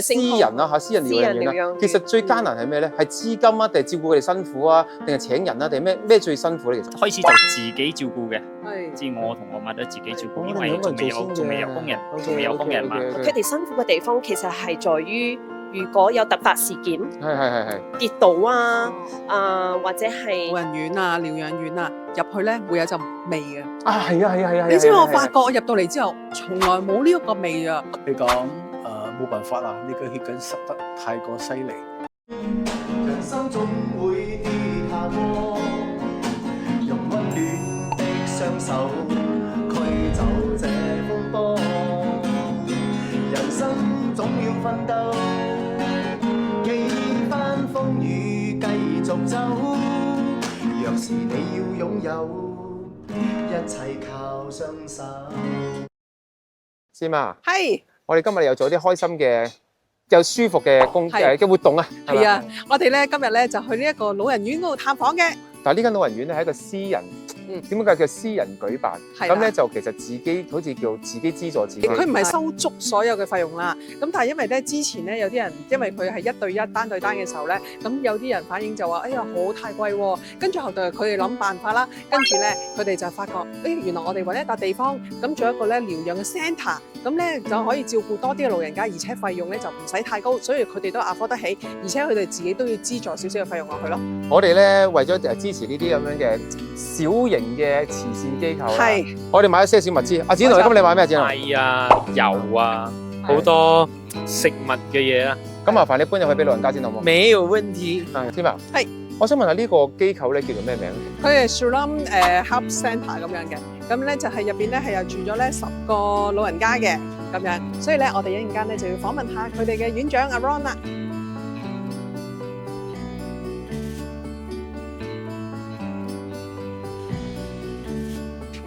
私人啊嚇，私人療養院啦。其實最艱難係咩咧？係資金啊，定係照顧佢哋辛苦啊，定係請人啊，定係咩最辛苦咧？其實開始就自己照顧嘅，即係我同我媽都自己照顧，因為仲未有工人嘛。佢哋辛苦嘅地方其實係在於，如果有突發事件，係跌倒啊，或者係老人院啊、療養院啊，入去咧會有陣味嘅。啊，係啊！你知我發覺我入到嚟之後，從來冇呢一個味啊。你講冇辦法啦，呢個血管塞得太過犀利。人生總會跌下坡，用溫暖的雙手驅走這風波。人生總要奮鬥，幾番風雨繼續走。若是你要擁有，一切靠雙手。師媽，係。我哋今日又做啲開心嘅、又舒服嘅嘅活動啊！係啊，我哋咧今日咧就去呢一個老人院嗰度探訪嘅。但係呢間老人院咧係一個私人，點解叫私人舉辦？咁咧就其實自己好似叫自己資助自己。佢唔係收足所有嘅費用啦。咁但係因為咧之前咧有啲人因為佢係1對1單對單嘅時候咧，咁有啲人反映就話：哎呀好太貴喎！跟住後來佢哋諗辦法啦，跟住咧佢哋就發覺，原來我哋揾一笪地方，咁做一個咧療養嘅 centre，咁咧就可以照顧多啲嘅老人家，而且費用咧就唔使太高，所以佢哋都afford得起，而且佢哋自己都要資助少少嘅費用落去咯。我哋咧為咗支持呢啲咁樣嘅小型嘅慈善機構啦，我哋買咗些少物資。阿展龍，今日你買咩？展龍？米啊、油啊，好多食物嘅嘢啊。咁麻煩你搬入去俾老人家先好冇？沒有問題。添啊。係。我想問下呢個機構咧叫做咩名？佢係 Shalom Help Centre 咁樣嘅，咁咧就係入邊咧係有住咗咧10個老人家嘅咁樣，所以咧我哋一陣間咧就要訪問下佢哋嘅院長阿 Ron 啦。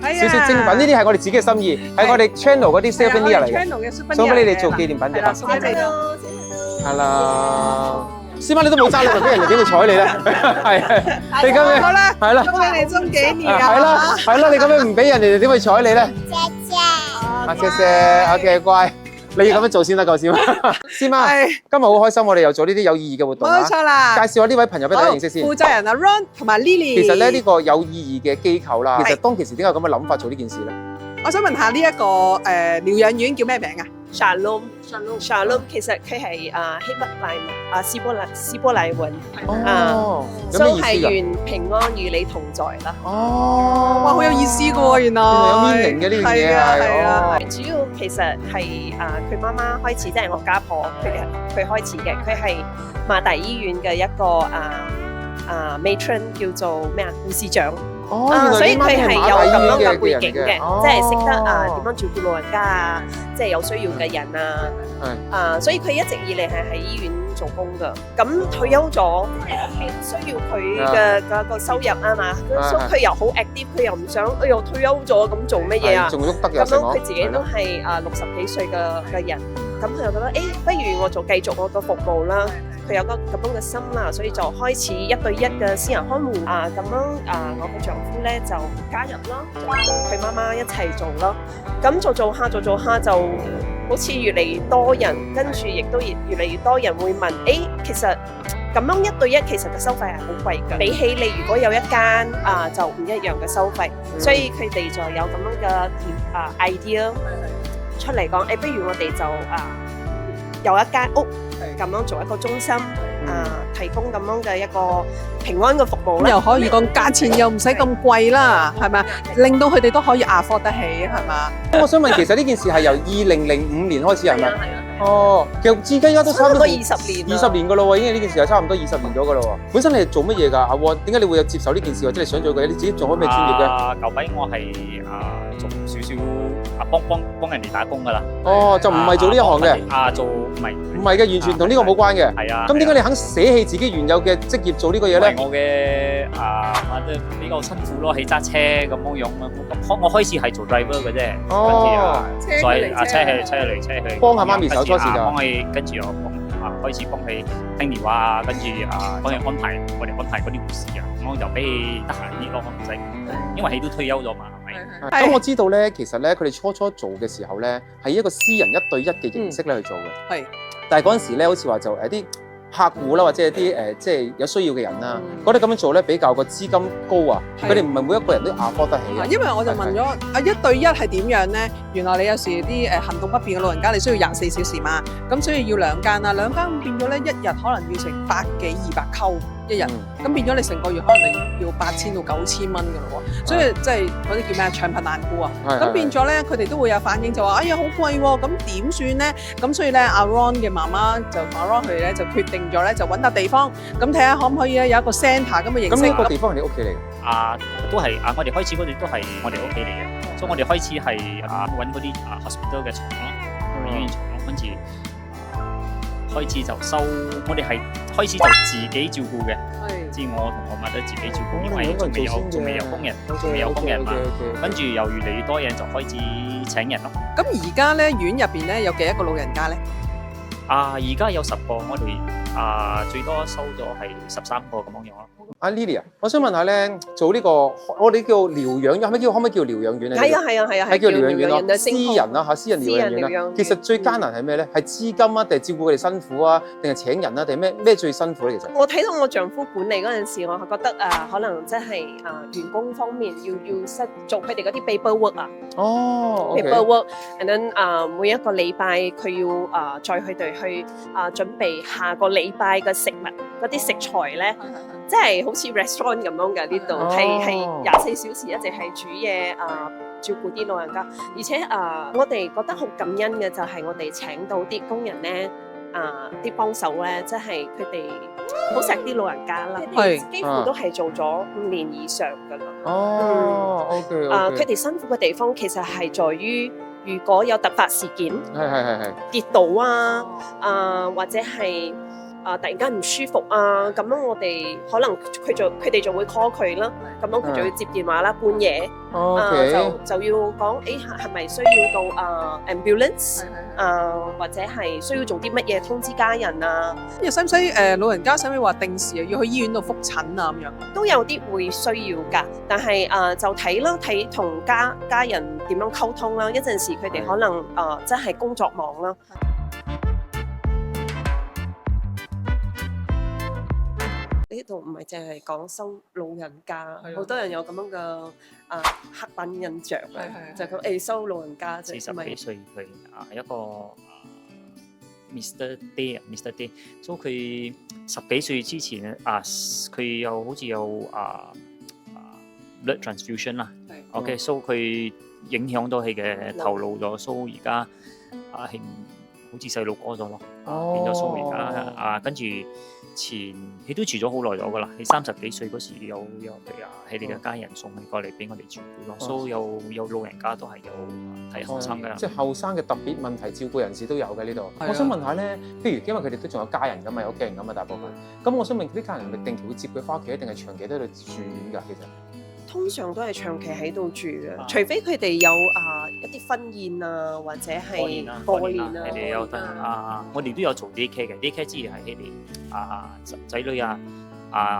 少少精品，呢啲係我哋自己嘅心意，係我哋 channel 嗰啲 souvenir 嚟嘅，送俾你哋做紀念品嘅。送俾你咯。Hello，師媽你都冇揸禮物俾人哋，點會睬你咧？係，你咁樣好啦，係啦，恭喜你中幾年啊！係啦，你咁樣唔俾人哋，點會睬你咧？謝謝，OK，乖。你要咁樣做先得夠先。師媽，今日好開心，我哋又做呢啲有意義嘅活動。冇錯啦，介紹下呢位朋友俾大家認識先。負責人阿 Ron 同埋 Lily。其實咧呢個有意義嘅機構啦，其實當其時點解有咁嘅諗法做呢件事咧？我想問下呢一個療養院叫咩名啊 Shalom，其實佢係希伯來文斯波黎文所以係願平安與你同在啦。哦，哇，好有意思嘅喎，原來有 meaning 嘅呢樣嘢係啊。主要其實係佢媽媽開始，即係我家婆佢開始嘅，佢係馬大醫院嘅一個matron 叫做咩啊護士長。所以佢係有咁樣嘅背景嘅，即係識得點樣照顧老人家啊，即係有需要嘅人啊，所以佢一直以嚟係喺醫院做工㗎。咁退休咗，需要佢嘅個收入啊嘛，所以佢又好 active，佢又唔想，哎呦退休咗咁做乜嘢啊？仲喐得又咁樣佢自己都係60幾歲嘅人，咁佢又覺得不如我繼續我個服務啦。佢有個咁樣嘅心啦，所以就開始1對1嘅私人看護咁樣我嘅丈夫咧就加入咯，同佢媽媽一齊做咯。咁做下就好似越嚟越多人，跟住亦都越嚟越多人會問，其實咁樣1對1其實嘅收費係好貴㗎，比起你如果有一間就唔一樣嘅收費，所以佢哋就有咁樣嘅idea 出嚟講，不如我哋就有一間屋。咁樣做一個中心，提供咁樣嘅一個平安嘅服務咧，又可以講價錢又唔使咁貴啦，係咪？令到佢哋都可以 afford 得起，係嘛？我想問，其實呢件事係由2005年開始係咪？哦，其實至今而家都差唔多20年㗎咯喎，已經呢件事係差唔多20年咗㗎咯喎。本身你係做乜嘢㗎？阿 Ron，點解你會有接受呢件事，或者你想做嘅？你自己做開咩專業嘅？舊底我係做少少幫人哋打工㗎啦。哦，就唔係做呢一行嘅。做唔係嘅，完全同呢個冇關嘅。係啊。咁點解你肯捨棄自己原有嘅職業做呢個嘢咧？我嘅即係比較辛苦咯，起揸車咁樣啊。我開始係做 driver 嘅啫，跟住車嚟車去，幫下媽咪手初時就幫佢，跟住我開始幫佢聽電話啊，跟住幫佢安排嗰啲護士啊，咁我就俾佢得閒啲咯，唔使，因為佢都退休咗嘛，係咪？係。咁我知道咧，其實咧佢哋初做嘅時候咧，係一個私人1對1嘅形式咧去做嘅。係。但係嗰陣時咧，好似話就啲客戶啦，或者係啲即係有需要嘅人啦，覺得咁樣做咧比較個資金高啊，佢哋唔係每一個人都afford得起啊。因為我就問咗1對1係點樣咧？原來你有時啲行動不便嘅老人家，你需要24小時嘛，咁所以要2間啊，2間變咗咧，一日可能要成100幾200溝一日，咁變咗你成個月可能要8000到9000蚊㗎咯喎，所以即係嗰啲叫咩長貧難顧啊，咁變咗咧佢哋都會有反應就話：哎呀好貴喎，咁點算咧？咁所以咧阿 Ron 嘅媽媽就同阿 Ron 佢哋咧就決定咗咧就揾笪地方，咁睇下可唔可以咧有一個 centre 咁嘅形式。咁呢個地方係你屋企嚟嘅？都係我哋開始嗰度都係我哋屋企嚟嘅，所以我哋開始係揾嗰啲hospital 嘅床咯，醫院床咯，跟住開始就收，我哋係開始就自己照顧嘅，即係我同我媽都自己照顧，因為仲未有工人嘛，跟住又越嚟越多人就開始請人咯。咁而家咧院入邊咧有幾多個老人家咧？而家有10個，我哋最多收咗係13個咁樣樣咯。阿 Lily 我想問下咧，做呢個我哋叫療養院，可唔可以叫療養院啊？係啊，係叫療養院咯，私人啦嚇，私人療養院啦。其實最艱難係咩咧？係資金啊，定係照顧佢哋辛苦啊，定係請人啊，定係咩最辛苦咧？其實我睇到我丈夫管理嗰陣時，我係覺得可能即係員工方面要做佢哋嗰啲 paperwork 啊。哦 paperwork，and then 每一個禮拜佢要載佢哋去準備下個禮拜嘅食物嗰啲食材咧，即係好似 restaurant 咁樣嘅呢度，係24小時一直係煮嘢照顧啲老人家，而且我哋覺得好感恩嘅就係我哋請到啲工人咧。啲幫手咧，即係佢哋好錫啲老人家啦，幾乎都係做咗5年以上噶啦。OK。佢哋辛苦嘅地方其實係在於，如果有突發事件，係跌倒或者係突然間唔舒服咁樣我哋可能佢哋就會 call 佢啦，咁樣佢就要接電話啦，半夜就要講係咪需要到ambulance 或者係需要做啲乜嘢通知家人啊？使唔使老人家使唔使話定時要去醫院度覆診啊咁樣？都有啲會需要㗎，但係就睇同家人點樣溝通啦。一陣時佢哋可能真係工作忙啦。呢度唔係淨係講收老人家，好多人有咁樣嘅刻板印象就係咁收老人家啫。40幾歲佢一個Mr. Day，所以佢10幾歲之前佢又好似有blood transfusion 啦。OK，所以佢影響到佢嘅頭腦咗，所以而家好似細路哥咗咯，變咗所以而家跟住。佢都住咗好耐咗噶啦，佢30幾歲嗰時有佢哋嘅家人送佢過嚟俾我哋照顧咯，所以有老人家都係有睇後生嘅，即係後生嘅特別問題照顧人士都有嘅呢度。我想問下咧，譬如因為佢哋都仲有家人㗎嘛，有屋企人㗎嘛，大部分。咁我想問啲家人咪定期會接佢翻屋企，定係長期都喺度住院㗎？其實通常都係長期喺度住嘅，除非佢哋有一啲婚宴或者係過年佢哋有得我哋都有做 daycare 嘅 ，daycare 之前係佢哋仔女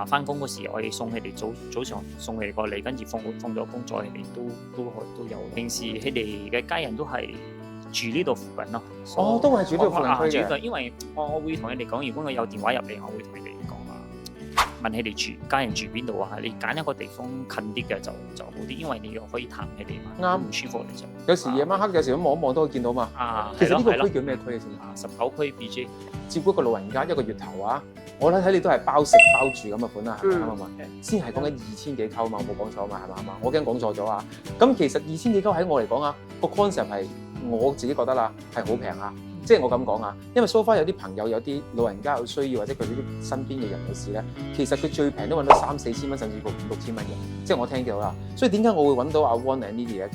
翻工嗰時，我哋送佢哋早上送佢哋過嚟，跟住放咗工作，佢哋都有。平時佢哋嘅家人都係住呢度附近咯。都係住呢度附近區嘅。因為我會同佢哋講，如果我有電話入嚟，我會同佢哋講問佢哋家人住邊度啊？你揀一個地方近啲嘅就好啲，因為你又可以探佢哋嘛。啱，唔舒服你就。有時夜晚黑有時咁望一望都可以見到嘛。其實呢個區叫咩區先？19區 BJ。照顧一個老人家一個月頭我睇你都係包食包住咁嘅款啦，係咪啱啊？先係講緊2000幾溝嘛，我冇講錯嘛，係咪啱啊？我驚講錯咗咁其實2000幾溝喺我嚟講個 concept 係我自己覺得啦，係好平即係我咁講因為 so far 有啲朋友有啲老人家有需要，或者佢啲身邊嘅人有事咧，其實佢最平都揾到3-4千蚊，甚至乎5-6千蚊嘅，即係我聽到啦。所以點解我會揾到阿 Ron and Lily 呢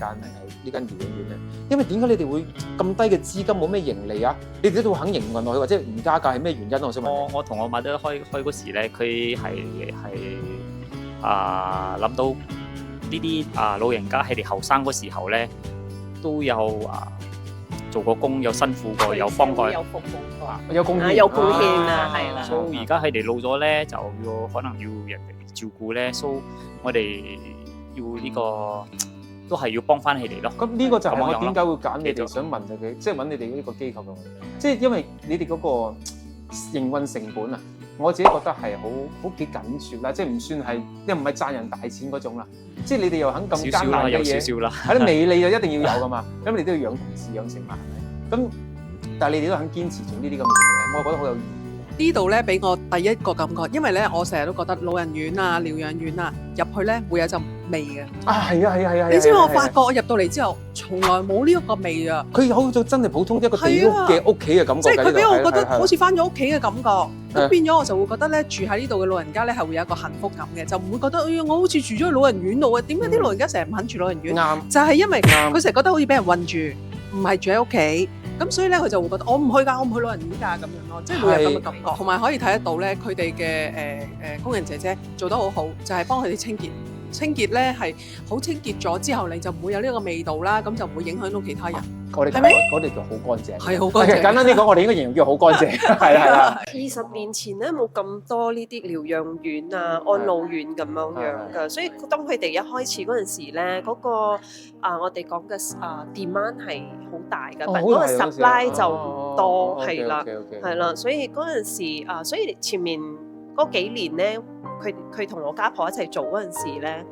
間療養院咧？因為點解你哋會咁低嘅資金冇咩盈利你哋都會肯營運落去，或者唔加價係咩原因？我想問。我同我媽都開嗰時咧，佢係諗到呢啲老人家喺哋後生嗰時候咧，都有做過工，有辛苦過，有幫過，有服務過，有貢獻，有貢獻係啦。所以而家佢哋老咗咧，就可能要人哋照顧咧，所以我哋要呢個都係要幫翻佢哋咯。咁呢個就係我點解會揀你哋繼續想問佢，即係揾你哋呢個機構嘅，即係因為你哋嗰個營運成本啊，我自己覺得係好幾緊絀啦，即係唔算係，又唔係賺人大錢嗰種啦。即係你哋又肯咁艱難嘅有嘢，少少啦，係咯，微利就一定要有噶嘛。咁你都要養同事養成嘛，係咪？咁但係你哋都肯堅持做呢啲咁嘅嘢，我覺得好有意義。呢度咧俾我第一個感覺，因為咧我成日都覺得老人院啊、療養院啊入去咧會有陣味嘅。啊，係啊，係啊，係啊！你知唔知我發覺我入到嚟之後，從來冇呢一個味啊！佢好似真係普通一個地屋嘅屋企嘅感覺㗎。即係佢俾我覺得係好似翻咗屋企嘅感覺。咁變咗我就會覺得咧，住喺呢度嘅老人家咧係會有一個幸福感嘅，就唔會覺得我好似住咗喺老人院度啊！點解啲老人家成日唔肯住老人院？啱，就係因為啱佢成日覺得好似俾人韞住，唔係住喺屋企。咁所以咧，佢就會覺得我唔去㗎，我唔去老人院㗎咁樣咯，即係會有咁嘅感覺。同埋可以睇得到咧，佢哋嘅工人姐姐做得好好，就係幫佢哋清潔。清潔咧係好清潔咗之後，你就唔會有呢個味道啦，咁就唔會影響到其他人。我哋係咪我哋叫好乾淨，係好乾淨。簡單啲講，我哋應該形容叫好乾淨，係啦。20年前咧冇咁多呢啲療養院啊、安老院咁樣樣㗎，所以當佢哋一開始嗰陣時咧，嗰個我哋講嘅demand 係好大㗎，但嗰個 supply 就唔多，係啦，係啦，所以嗰陣時所以前面嗰幾年咧，佢同我家婆一齊做嗰陣時咧，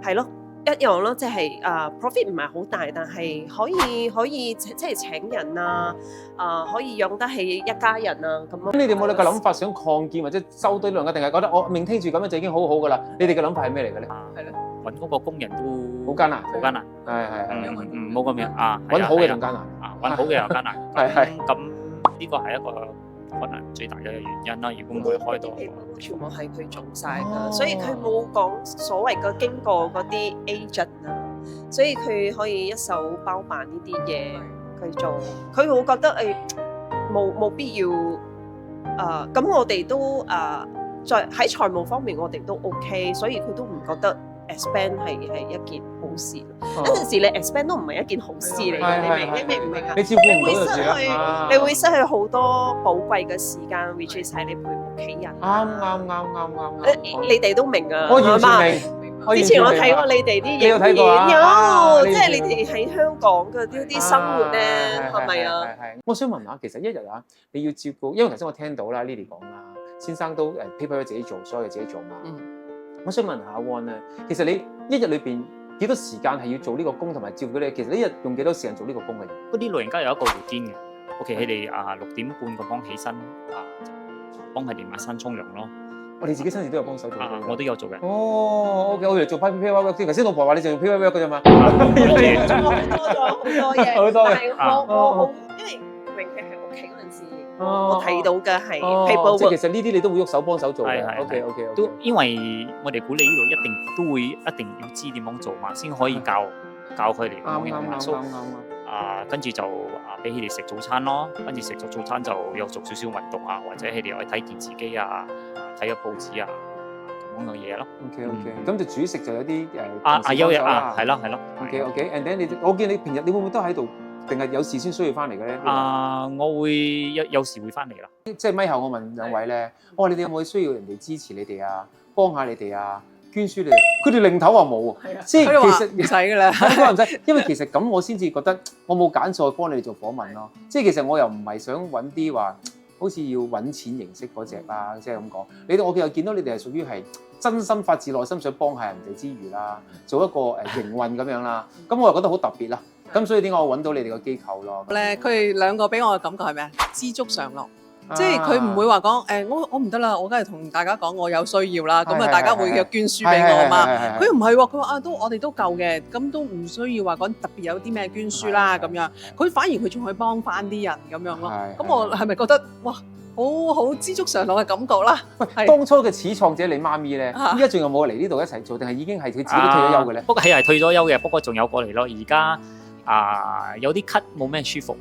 係咯。一樣咯，即係profit 唔係好大，但係可以即係請人啊，可以養得起一家人啊咁咯。咁你哋冇你個諗法想擴建或者收堆量，定係覺得我maintain住咁樣就已經好好噶啦？你哋嘅諗法係咩嚟嘅咧？係咯，揾嗰個工人都好艱難，好艱難。係。唔好咁樣啊！揾好嘅仲艱難。揾好嘅又艱難。係。咁呢個係一個可能最大嘅原因啦。如果唔會開到，全部係佢做晒㗎，所以佢冇講所謂嘅經過嗰啲 agent 啊，所以佢可以一手包辦呢啲嘢佢做，佢會覺得冇必要咁我哋都在喺財務方面我哋都 OK， 所以佢都唔覺得 expand 係一件好事。有陣時你 expand 都唔係一件好事嚟嘅，你明唔明啊？你照顧唔到就算啦。你會失去好多寶貴嘅時間 which is 係你陪屋企人。啱。你哋都明啊，我完全明。之前我睇過你哋啲影片，有即係你哋喺香港嘅呢啲生活咧，係咪啊？我想問下，其實一日你要照顧，因為頭先我聽到啦 Lily 講啦，先生都paper 自己做，所有嘢自己做嘛。我想問下阿 Wan 咧，其實你一日裏邊幾多時間係要做呢個工同埋照顧你？其實你一日用幾多時間做呢個工嘅？嗰啲老人家有一個routine嘅。OK，佢哋6點半咁幫起身，幫佢哋抹身沖涼咯。我哋自己親自都有幫手做。我都有做嘅。哦 ，OK， 我哋做 paper work 先。頭先老婆話你就做 paper work 㗎啫嘛。好多嘢，但係我因為榮佢喺屋企嗰陣時。我睇到嘅係 paperwork， 即係其實呢啲你都會喐手幫手做嘅。OK。都因為我哋管理呢度一定要知點樣做嘛，先可以教佢哋點樣做。跟住就俾佢哋食早餐咯，跟住食咗早餐就有做少少運動啊，或者佢哋可以睇電視機啊，睇下報紙啊咁樣嘅嘢咯。OK，咁就煮食就有啲有嘢係咯。OK，and then 我見你平日你會唔會都喺度？定係有事先需要翻嚟嘅咧？我會有時會翻嚟啦。即係咪後我問兩位咧，你哋有冇需要人哋支持你哋啊？幫下你哋啊？捐輸你哋？佢哋擰頭話冇喎。即係其實唔使㗎啦，唔使，因為其實咁我先至覺得我冇揀錯幫你哋做訪問咯。即係其實我又唔係想揾啲話好似要揾錢形式嗰隻啦，即係咁講。我又見到你哋係屬於係真心發自內心想幫下人哋之餘啦，做一個營運咁樣啦。咁我又覺得好特別啦。咁所以點解我揾到你哋個機構咯？佢哋兩個俾我嘅感覺係咩啊？知足常樂，即係佢唔會話講我唔得啦，我梗係同大家講我有需要啦，咁啊大家會捐輸俾我嘛。佢唔係喎，佢話我哋都夠嘅，咁都唔需要話講特別有啲咩捐輸啦咁樣。佢反而佢仲可以幫翻啲人咁樣咯。咁我係咪覺得哇，好知足常樂嘅感覺啦？喂，當初嘅始創者你媽咪咧，依家仲有冇嚟呢度一齊做，定係已經係佢自己都退咗休嘅咧？不過佢係退咗休嘅，不過仲有過嚟咯。而家有啲咳冇咩舒服，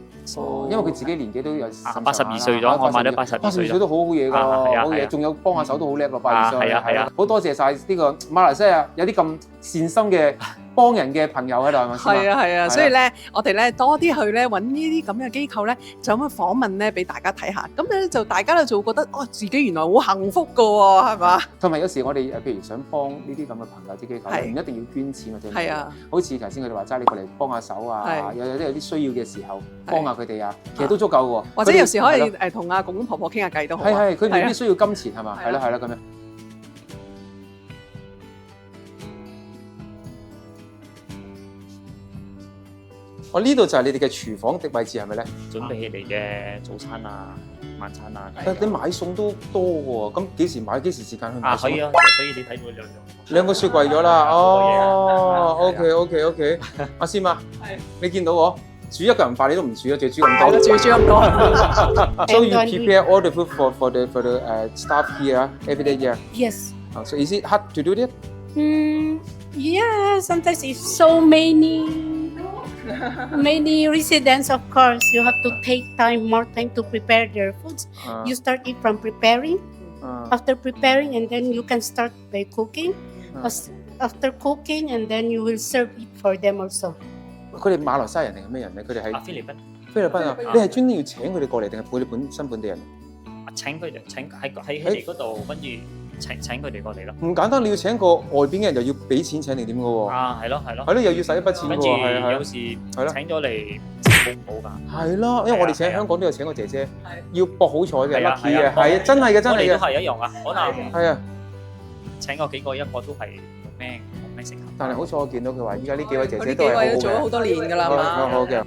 因為佢自己年紀都有82歲咗，我買咗82歲都好好嘢㗎，好嘢，仲有幫下手都好叻喎，82歲。係啊，好多謝晒呢個馬來西亞有啲咁善心嘅幫人嘅朋友喺度係咪先？係啊係啊，係所以咧，我哋咧多啲去咧揾呢啲咁嘅機構咧，就咁去訪問咧，俾大家睇下。咁咧就大家咧就會覺得，哦，自己原來好幸福噶喎，係嘛？同埋有時我哋譬如想幫呢啲咁嘅朋友啲機構，係唔一定要捐錢或者咩係啊，好似頭先佢哋話齋，你過嚟幫下手啊，係有啲需要嘅時候幫下佢哋啊，其實都足夠嘅喎。或者有時可以佢哋誒同阿公公婆婆傾下偈都好啊。係佢未必係啊需要金錢係嘛？係啦係啦咁樣。我呢度就係你哋嘅廚房的位置係咪咧？準備起嚟嘅早餐啊、晚餐啊。你買餸都多喎，咁幾時買？幾時時間去買餸？可以啊，所以你睇到兩個雪櫃咗啦。哦，OK，阿師媽，係你見到我煮一個人飯你都唔煮啊，仲要煮咁多。係咯，煮咁多。 So you prepare all the food for the staff here every day, yeah. Yes. So is it hard to do that? Yeah, sometimes it's so many residents, of course. You have to take more time to prepare their foods. You start it from preparing. After preparing, and then you can start by cooking. After cooking, and then you will serve it for them also. 佢哋馬來西亞人定係咩人咧？佢哋係菲律賓菲律賓啊！你係專登要請佢哋過嚟定係佢哋本地人？請佢哋喺佢哋嗰度，跟住請佢哋過嚟咯。唔簡單，你要請個外邊嘅人又要俾錢請定點嘅喎？係咯係咯。係咯，又要使一筆錢跟住嘅喎，係有時請咗嚟冇㗎。係咯，因為我哋請香港都有請個姐姐，要搏好彩嘅 lucky 嘅，係啊，真係嘅真我哋都係嘅，係一樣啊，可能係啊。請過幾個，一個都係冇咩適合。但係好彩我見到佢話，依家呢幾位姐佢姐都係好好呢幾位都做咗好嘅，多年㗎啦，係好嘛？好嘅。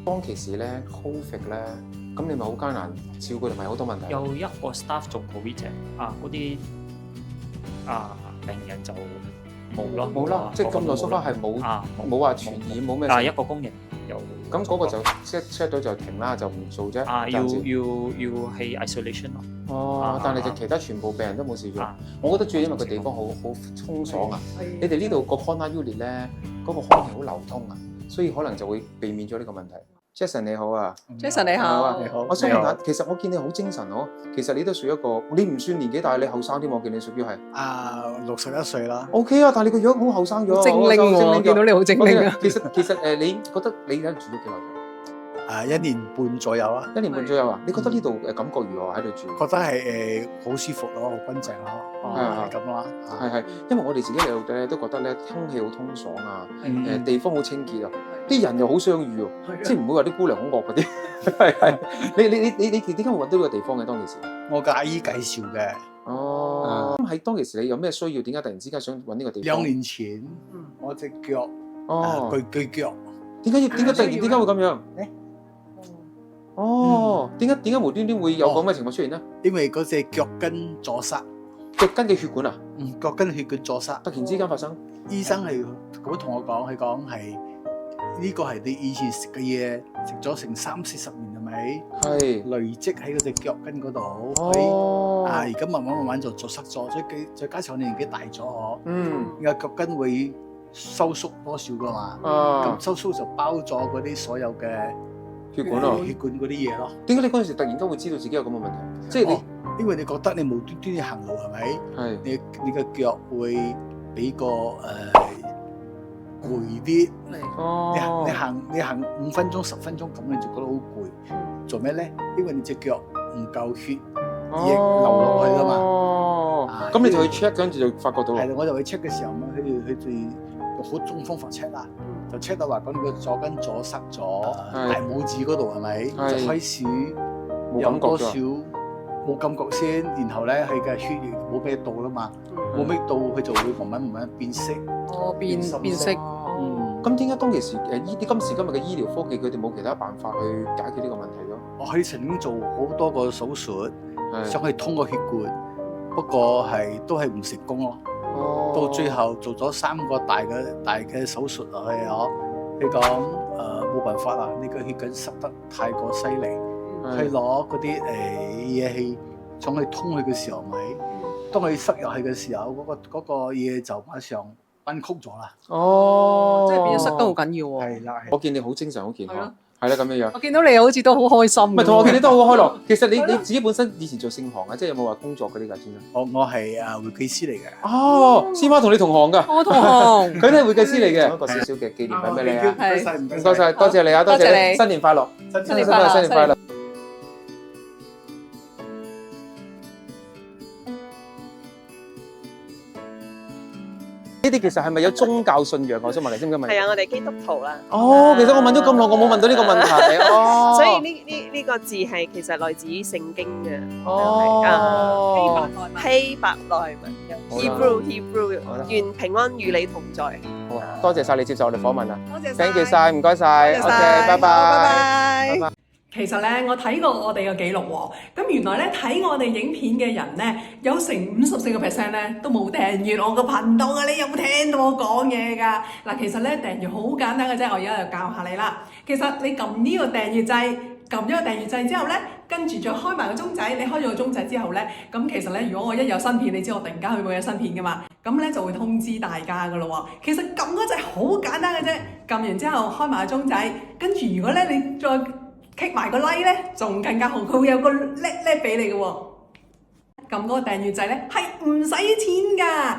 當其時咧 ，Covid 咧，咁你咪好艱難照顧同埋好多問題。有一個 staff 做 COVID 嘅嗰啲病人就冇咯，冇啦，即係咁耐 so far 係冇話傳染冇咩事。一個工人有咁嗰個就 check 到就停啦，就唔做啫。要暫時去 isolation 咯。哦，但係就其他全部病人都冇事咗。我覺得主要因為個地方好通爽啊。你哋呢度個 corner unit 咧，嗰個空氣好流通啊，所以可能就會避免咗呢個問題。Jason 你好啊 Jason 你好，你好，我想問下，其實我見你好精神哦。其實你都屬於一個，你唔算年紀大，你後生添，我見你屬於係。 61歲啦。 OK 啊，但係你個樣好後生咗，精靈喎，見到你好精靈啊！其實你覺得你喺度住咗幾耐？ 1年半左右啦。 1年半左右啊？你覺得呢度感覺如何喺度住？覺得係好舒服咯，好乾淨咯，係咁啦。係，因為我哋自己嚟到咧都覺得咧空氣好通爽啊，地方好清潔啊，啲人又好相遇喎，即係唔會話啲姑娘好惡嗰啲。係，你點解會揾到呢個地方嘅當其時？我嘅阿姨介紹嘅。哦，咁喺當其時你有咩需要？點解突然之間想揾呢個地方？ 2年前，我隻腳鋸腳。點解突然點解會咁樣？哦，點解無端端會有咁嘅情況出現咧？因為嗰隻腳跟阻塞，腳跟嘅血管啊，腳跟血管阻塞。突然之間發生。醫生係咁同我講，佢講係呢個係你以前食嘅嘢，食咗成30-40年係咪？係累積喺嗰隻腳跟嗰度。哦。而家慢慢就阻塞咗，再加上我年紀大咗，個腳跟會收縮多少噶嘛？咁收縮就包咗嗰啲所有嘅血管啊，血管嗰啲嘢咯。點解你嗰陣時突然間會知道自己有咁嘅問題？即係你，因為你覺得你無端端行路係咪？係。你個腳會俾個攰啲。哦。你行5分鐘、10分鐘咁，你就覺得好攰。做咩咧？因為你隻腳唔夠血液流落去㗎嘛。哦。咁你就去 check，跟住就發覺到。係啦，我就去 check 嘅時候咧，佢哋用好種方法 check 啦，就 check 到話講你個左跟阻塞咗大拇指嗰度係咪？就開始有多少冇感覺先，然後咧佢嘅血液冇咩到啦嘛，冇咩到佢就會慢慢變色。哦，變色。咁點解當其時今時今日嘅醫療科技佢哋冇其他辦法去解決呢個問題咯？我佢曾經做好多個手術，想去通個血管，不過都係唔成功咯。到最後做咗3個大嘅手術落去佢講冇辦法啦，呢個血管塞得太過犀利，佢攞嗰啲嘢氣想去通佢嘅時候咪，當佢塞入去嘅時候，嗰個嘢就馬上彎曲咗啦。哦，即係變咗塞得好緊要喎。係啦，我見你好精神，好健康。係啦，咁樣樣。我見到你好似都好開心。唔係，同我見你都好開朗。其實你自己本身以前做聖行啊，即係有冇話工作嗰啲㗎先生？我係會計師嚟嘅。哦，師媽同你同行㗎。我同行。佢都係會計師嚟嘅。一個少少嘅紀念品俾你啊！唔該晒，唔唔該晒，多謝你啊，多謝你，新年快樂，新年快樂新年快樂。呢啲其實係咪有宗教信仰？我想問你，知唔知問？係啊，我哋基督徒啦。哦，其實我問咗咁耐，我冇問到呢個問題。哦，所以呢個字係其實來自於聖經嘅。哦，希伯來文，Hebrew，願平安與你同在。好啊，多謝晒你接受我哋訪問啊！多謝 ，thank you 晒，唔該晒，OK，拜拜，拜拜。其實咧，我睇過我哋嘅記錄喎，咁原來咧睇我哋影片嘅人咧，有成54%咧都冇訂閱我個頻道啊！你有冇聽到我講嘢㗎？嗱，其實咧訂閱好簡單嘅啫，我而家就教下你啦。其實你撳呢個訂閱掣，撳咗個訂閱掣之後咧，跟住再開埋個鐘仔，你開咗個鐘仔之後咧，咁其實咧，如果我一有新片，你知我突然間會有新片㗎嘛，咁咧就會通知大家㗎咯喎。其實撳嗰掣好簡單嘅啫，撳完之後開埋個鐘仔，跟住如果咧你再click埋個 like 咧，仲更加好，佢會有個叻俾你嘅喎。撳嗰個訂閱掣咧係唔使錢㗎。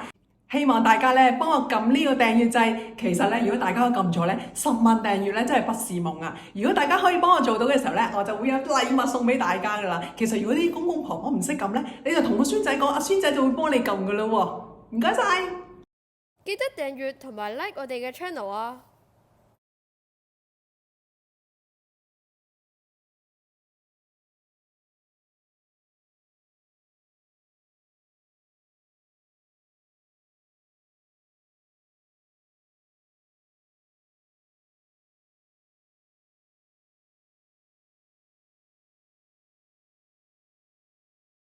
希望大家咧幫我撳呢個訂閱掣。其實咧，如果大家都撳咗咧，10萬訂閱咧真係不是夢啊！如果大家可以幫我做到嘅時候咧，我就會有禮物送俾大家㗎啦。其實如果啲公公婆婆唔識撳咧，你就同個孫仔講，阿孫仔就會幫你撳㗎啦喎。唔該晒，記得訂閱同埋 like 我哋嘅 channel啊！